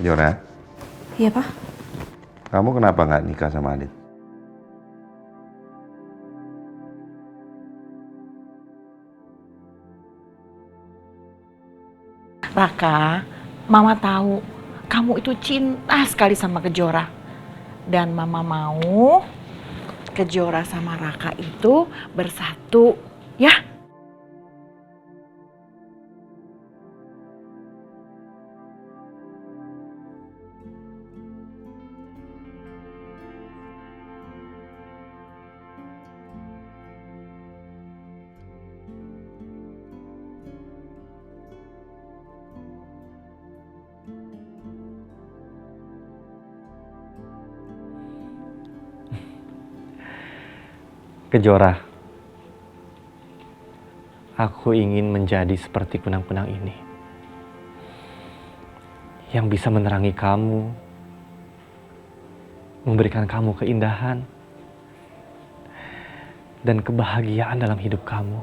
Jora, Iya, Pak. kamu kenapa nggak nikah sama Adit? Raka, Mama tahu kamu itu cinta sekali sama Kejora. Dan Mama mau Kejora sama Raka itu bersatu, ya? Kejora, aku ingin menjadi seperti kunang-kunang ini yang bisa menerangi kamu, memberikan kamu keindahan dan kebahagiaan dalam hidup kamu.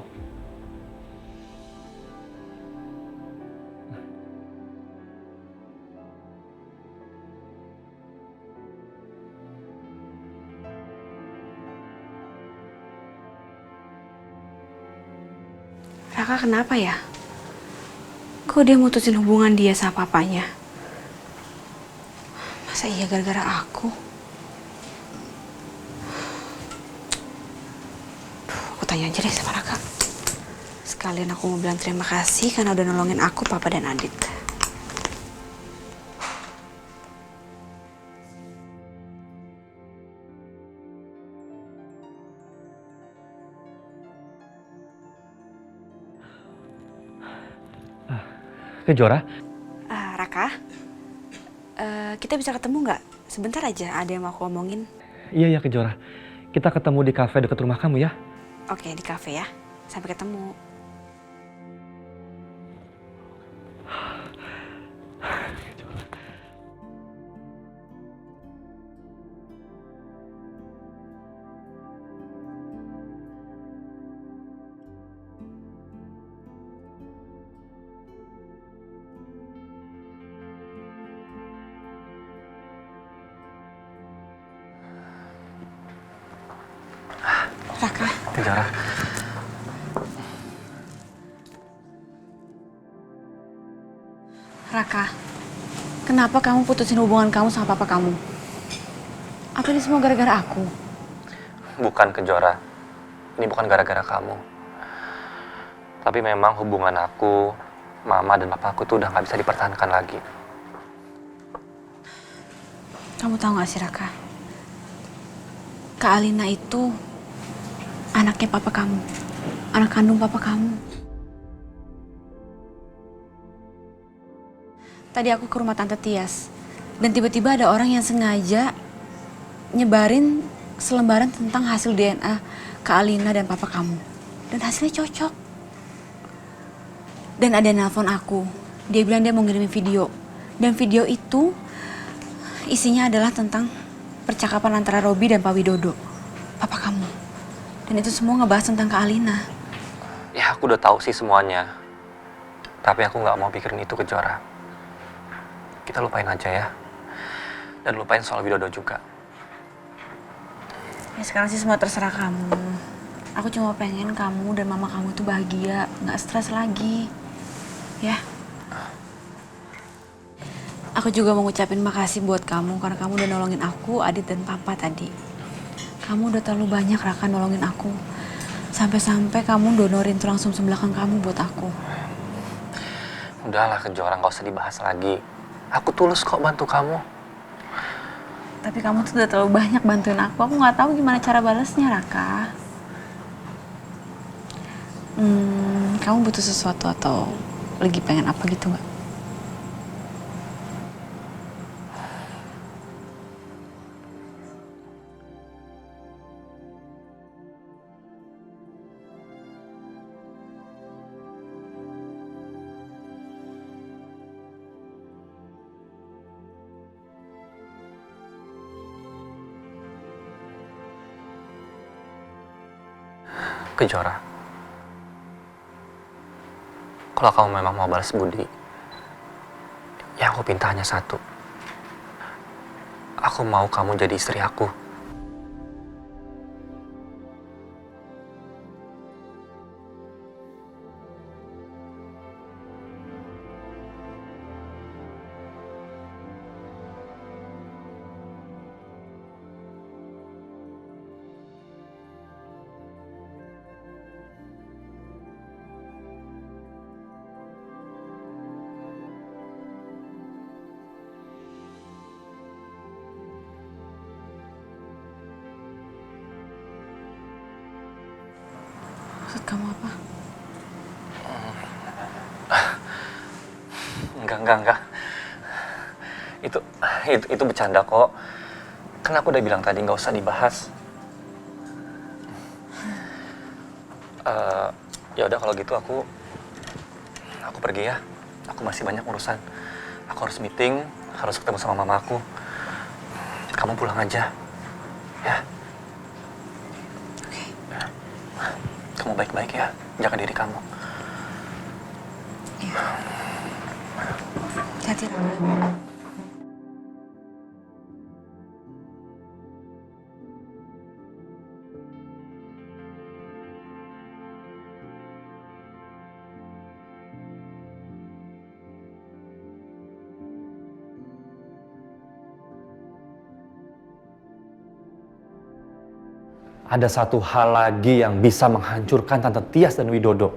Raka kenapa ya? Kok dia mutusin hubungan dia sama papanya? Masa iya gara-gara aku? Aku tanya aja deh sama Raka. Sekalian aku mau bilang terima kasih karena udah nolongin aku, Papa dan Adit. Kejora, Raka, kita bisa ketemu nggak? Sebentar aja, ada yang mau aku omongin. iya Kejora. Kita ketemu di kafe dekat rumah kamu ya. Oke, di kafe ya. Sampai ketemu. Raka. Kejora. Raka, kenapa kamu putusin hubungan kamu sama papa kamu? Apa ini semua gara-gara aku? Bukan Kejora. Ini bukan gara-gara kamu. Tapi memang hubungan aku, Mama dan Papaku tuh udah nggak bisa dipertahankan lagi. Kamu tahu gak sih Raka? Kak Alina itu anaknya papa kamu. Anak kandung papa kamu. Tadi aku ke rumah Tante Tias. Dan tiba-tiba ada orang yang sengaja nyebarin selembaran tentang hasil DNA Kak Alina dan papa kamu. Dan hasilnya cocok. Dan ada yang nelpon aku. Dia bilang dia mau ngirimin video. Dan video itu isinya adalah tentang percakapan antara Robi dan Pak Widodo, papa kamu. Dan itu semua ngebahas tentang Kak Alina. Ya aku udah tahu sih semuanya. Tapi aku nggak mau pikirin itu Kejora. Kita lupain aja ya. Dan lupain soal Widodo juga. Ya sekarang sih semua terserah kamu. Aku cuma pengen kamu dan mama kamu tuh bahagia, nggak stres lagi. Ya. Aku juga mau ngucapin makasih buat kamu karena kamu udah nolongin aku, Adit dan Papa tadi. Kamu udah terlalu banyak Raka nolongin aku. Sampai-sampai kamu donorin tulang sumsum belakang kamu buat aku. Udahlah Kejora, nggak usah dibahas lagi. Aku tulus kok bantu kamu. Tapi kamu tuh udah terlalu banyak bantuin aku. Aku nggak tahu gimana cara balasnya, Raka. Kamu butuh sesuatu atau lagi pengen apa gitu nggak? Kejora, kalau kamu memang mau balas budi, yang aku pinta hanya satu. Aku mau kamu jadi istri aku. Maksud kamu apa? Enggak. Itu bercanda kok. Kan aku udah bilang tadi nggak usah dibahas. Ya udah kalau gitu aku pergi ya. Aku masih banyak urusan. Aku harus meeting, harus ketemu sama mama aku. Kamu pulang aja, ya. Oke. Kamu baik-baik ya, jaga diri kamu. Iya. Hati-hati, Rangga. Ada satu hal lagi yang bisa menghancurkan Tante Tias dan Widodo.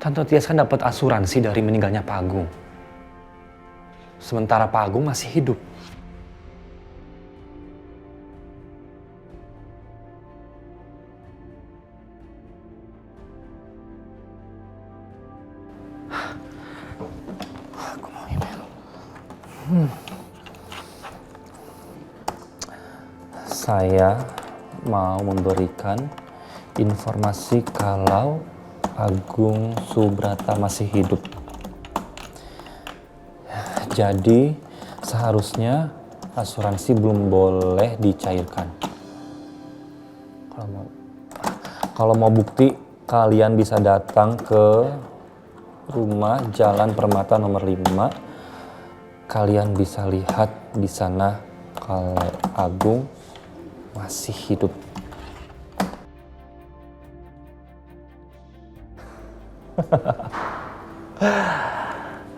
Tante Tias kan dapat asuransi dari meninggalnya Pak Agung. Sementara Pak Agung masih hidup. Aku mau email. Saya mau memberikan informasi kalau Agung Subrata masih hidup. Jadi seharusnya asuransi belum boleh dicairkan. Kalau mau bukti, kalian bisa datang ke rumah Jalan Permata nomor 5. Kalian bisa lihat di sana kalau Agung masih hidup.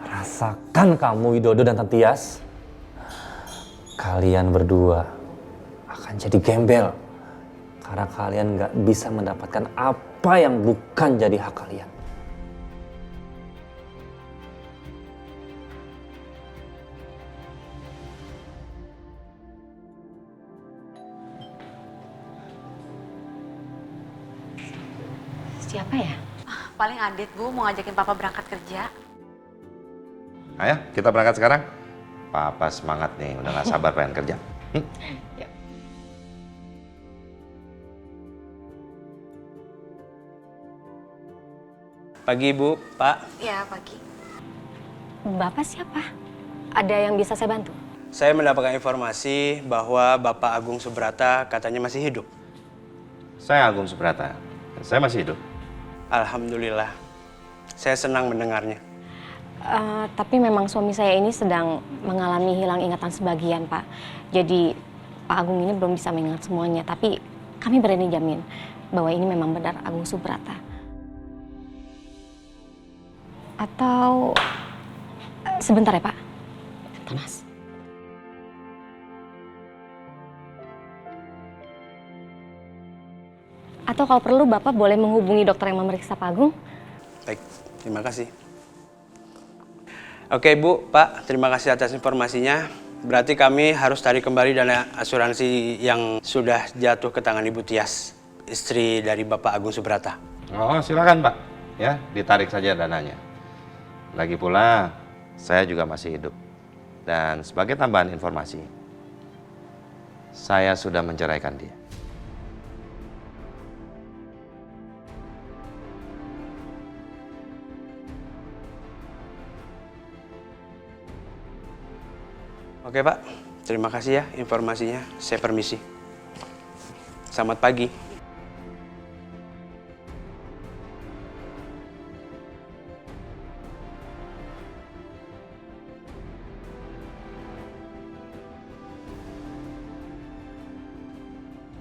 Rasakan kamu Widodo dan Tante Tias. Kalian berdua akan jadi gembel karena kalian nggak bisa mendapatkan apa yang bukan jadi hak kalian. Siapa ya? Paling Adit, Bu, mau ngajakin Papa berangkat kerja. Ayo, kita berangkat sekarang. Papa semangat nih, udah gak sabar pengen kerja. Pagi Ibu, Pak. Iya, pagi. Bapak siapa? Ada yang bisa saya bantu? Saya mendapatkan informasi bahwa Bapak Agung Subrata katanya masih hidup. Saya Agung Subrata, saya masih hidup. Alhamdulillah, saya senang mendengarnya. Tapi memang suami saya ini sedang mengalami hilang ingatan sebagian, Pak. Jadi Pak Agung ini belum bisa mengingat semuanya. Tapi kami berani jamin bahwa ini memang benar Agung Subrata. Atau sebentar ya, Pak. Sebentar, Mas. Atau kalau perlu Bapak boleh menghubungi dokter yang memeriksa Pak Agung. Baik, terima kasih. Oke Bu, Pak, terima kasih atas informasinya. Berarti kami harus tarik kembali dana asuransi yang sudah jatuh ke tangan Ibu Tias, istri dari Bapak Agung Subrata. Oh, silakan Pak. Ya, ditarik saja dananya. Lagi pula, saya juga masih hidup. Dan sebagai tambahan informasi, saya sudah menceraikan dia. Oke Pak, terima kasih ya informasinya. Saya permisi. Selamat pagi.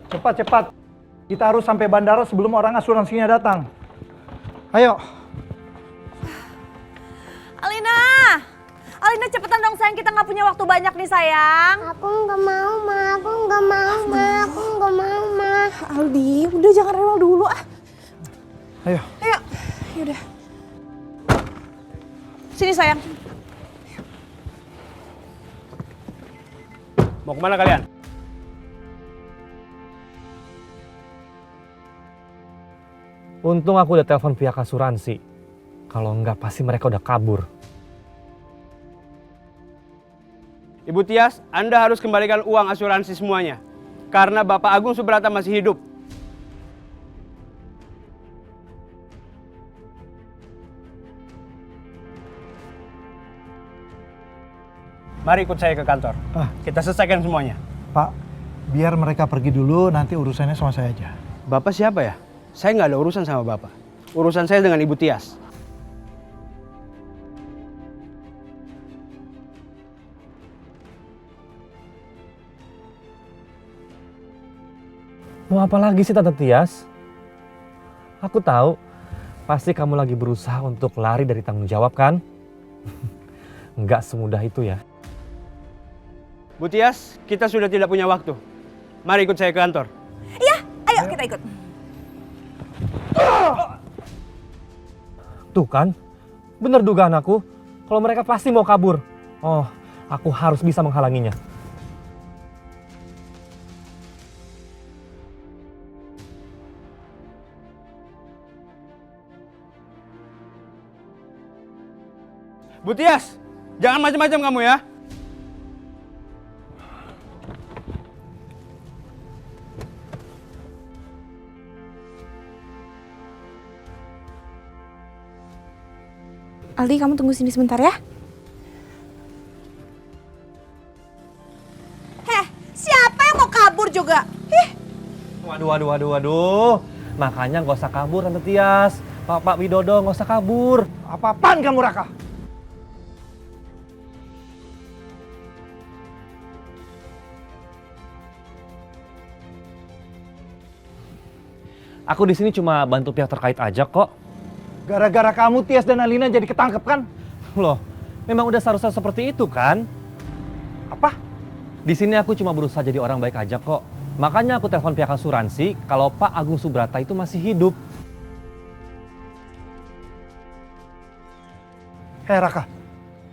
Cepat. Kita harus sampai bandara sebelum orang asuransinya datang. Ayo. Alina cepetan dong sayang, kita nggak punya waktu banyak nih sayang. Aku nggak mau, Ma. Aku nggak mau, Ma. Aku nggak mau, Ma. Aldi, udah jangan rewel dulu ah. Ayo. Yaudah. Sini sayang. Mau kemana kalian? Untung aku udah telepon pihak asuransi. Kalau enggak pasti mereka udah kabur. Ibu Tias, Anda harus kembalikan uang asuransi semuanya. Karena Bapak Agung Subrata masih hidup. Mari ikut saya ke kantor. Kita selesaikan semuanya. Pak, biar mereka pergi dulu, nanti urusannya sama saya aja. Bapak siapa ya? Saya nggak ada urusan sama Bapak. Urusan saya dengan Ibu Tias. Mau apa lagi sih Tante Tias? Aku tahu, pasti kamu lagi berusaha untuk lari dari tanggung jawab kan? Nggak semudah itu ya. Bu Tias, kita sudah tidak punya waktu. Mari ikut saya ke kantor. Ayo kita ikut. Tuh kan, bener dugaan aku. Kalau mereka pasti mau kabur. Oh, aku harus bisa menghalanginya. Bu Tias, jangan macam-macam kamu ya. Aldi, kamu tunggu sini sebentar ya. Siapa yang mau kabur juga? Waduh. Makanya nggak usah kabur Tante Tias. Pak Widodo nggak usah kabur. Apa-apaan kamu, Raka? Aku di sini cuma bantu pihak terkait aja kok. Gara-gara kamu, Tias dan Alina jadi ketangkep kan? Loh, memang udah seharusnya seperti itu kan? Apa? Di sini aku cuma berusaha jadi orang baik aja kok. Makanya aku telepon pihak asuransi kalau Pak Agung Subrata itu masih hidup. Hei Raka,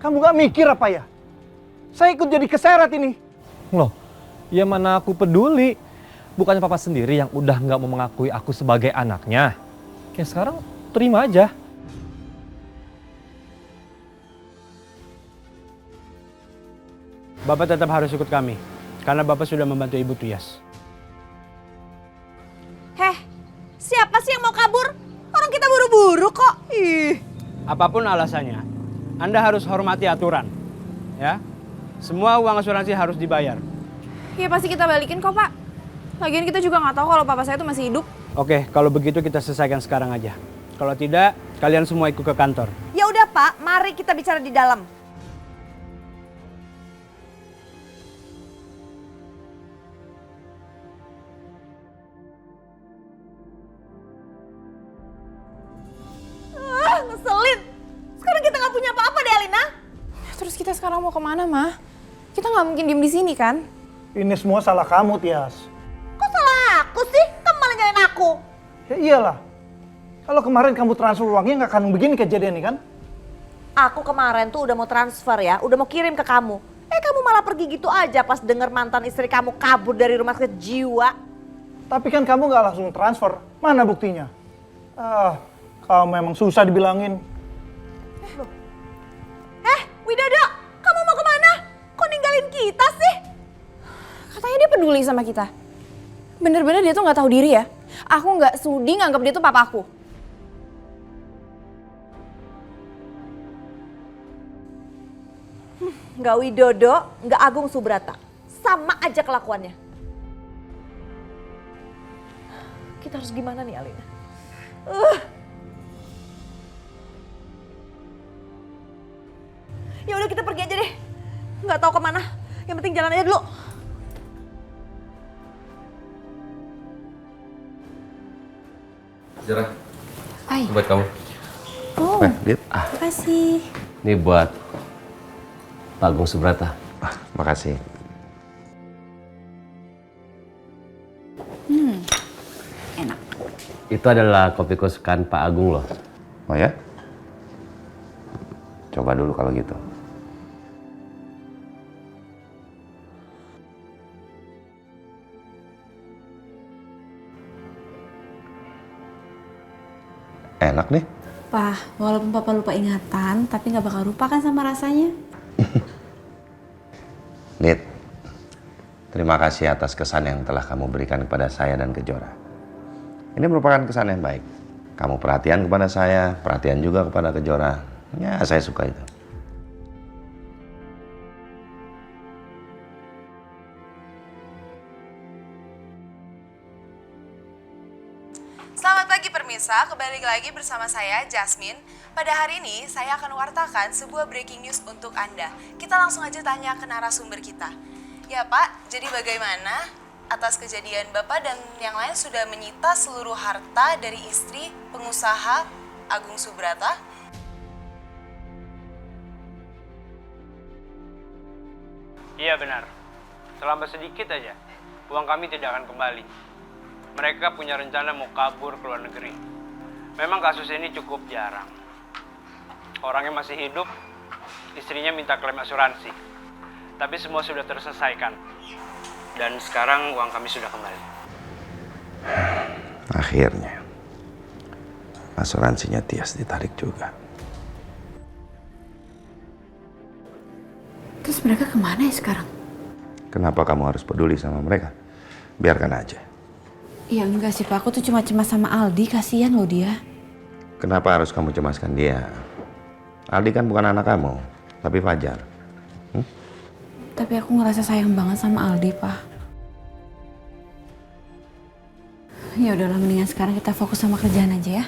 kamu gak mikir apa ya? Saya ikut jadi keseret ini. Loh, ya mana aku peduli. Bukannya papa sendiri yang udah nggak mau mengakui aku sebagai anaknya. Ya sekarang terima aja. Bapak tetap harus ikut kami. Karena Bapak sudah membantu Ibu Tias. Siapa sih yang mau kabur? Orang kita buru-buru kok. Apapun alasannya, Anda harus hormati aturan. Ya, semua uang asuransi harus dibayar. Ya pasti kita balikin kok, Pak. Lagian kita juga nggak tahu kalau papa saya itu masih hidup. Oke, kalau begitu kita selesaikan sekarang aja. Kalau tidak, kalian semua ikut ke kantor. Ya udah Pak, mari kita bicara di dalam. Ngeselin. Sekarang kita nggak punya apa-apa deh, Alina. Terus kita sekarang mau kemana, Ma? Kita nggak mungkin diem di sini kan? Ini semua salah kamu, Tias. Kok salah aku sih? Kamu malah nyalain aku. Ya iyalah. Kalau kemarin kamu transfer uangnya nggak akan begini kejadian nih kan? Aku kemarin tuh udah mau transfer ya, udah mau kirim ke kamu. Kamu malah pergi gitu aja pas denger mantan istri kamu kabur dari rumah sakit jiwa. Tapi kan kamu nggak langsung transfer. Mana buktinya? Kamu memang susah dibilangin. Widodo, kamu mau kemana? Kok ninggalin kita sih? Katanya dia peduli sama kita. Bener-bener dia tuh nggak tahu diri ya. Aku nggak sudi nganggap dia tuh papaku. Nggak Widodo, nggak Agung Subrata. Sama aja kelakuannya. Kita harus gimana nih, Alina? Ya udah kita pergi aja deh. Nggak tahu kemana. Yang penting jalan aja dulu. Zara, Hai. buat kamu. Oh, Dit. makasih. Ini buat Pak Agung Subrata. Makasih. Enak. Itu adalah kopi kesukaan Pak Agung loh. Oh ya? Coba dulu kalau gitu. Enak nih. Pak, walaupun Papa lupa ingatan, tapi nggak bakal lupa kan sama rasanya? Nit, terima kasih atas kesan yang telah kamu berikan kepada saya dan Kejora. Ini merupakan kesan yang baik. Kamu perhatian kepada saya, perhatian juga kepada Kejora. Ya, saya suka itu. Selamat pagi Permisa, kembali lagi bersama saya Jasmine. Pada hari ini saya akan wartakan sebuah breaking news untuk Anda. Kita langsung aja tanya ke narasumber kita. Ya Pak, jadi bagaimana atas kejadian Bapak dan yang lain sudah menyita seluruh harta dari istri pengusaha Agung Subrata? Iya benar. Selama sedikit aja, uang kami tidak akan kembali. Mereka punya rencana mau kabur ke luar negeri. Memang kasus ini cukup jarang. Orangnya masih hidup, istrinya minta klaim asuransi. Tapi semua sudah terselesaikan. Dan sekarang uang kami sudah kembali. Akhirnya, asuransinya Tias ditarik juga. Terus mereka kemana ya sekarang? Kenapa kamu harus peduli sama mereka? Biarkan aja. Ya enggak sih Pak, aku tuh cuma cemas sama Aldi, kasihan loh dia. Kenapa harus kamu cemaskan dia? Aldi kan bukan anak kamu, tapi Fajar. Tapi aku ngerasa sayang banget sama Aldi, Pak. Ya udahlah, mendingan sekarang kita fokus sama kerjaan aja ya.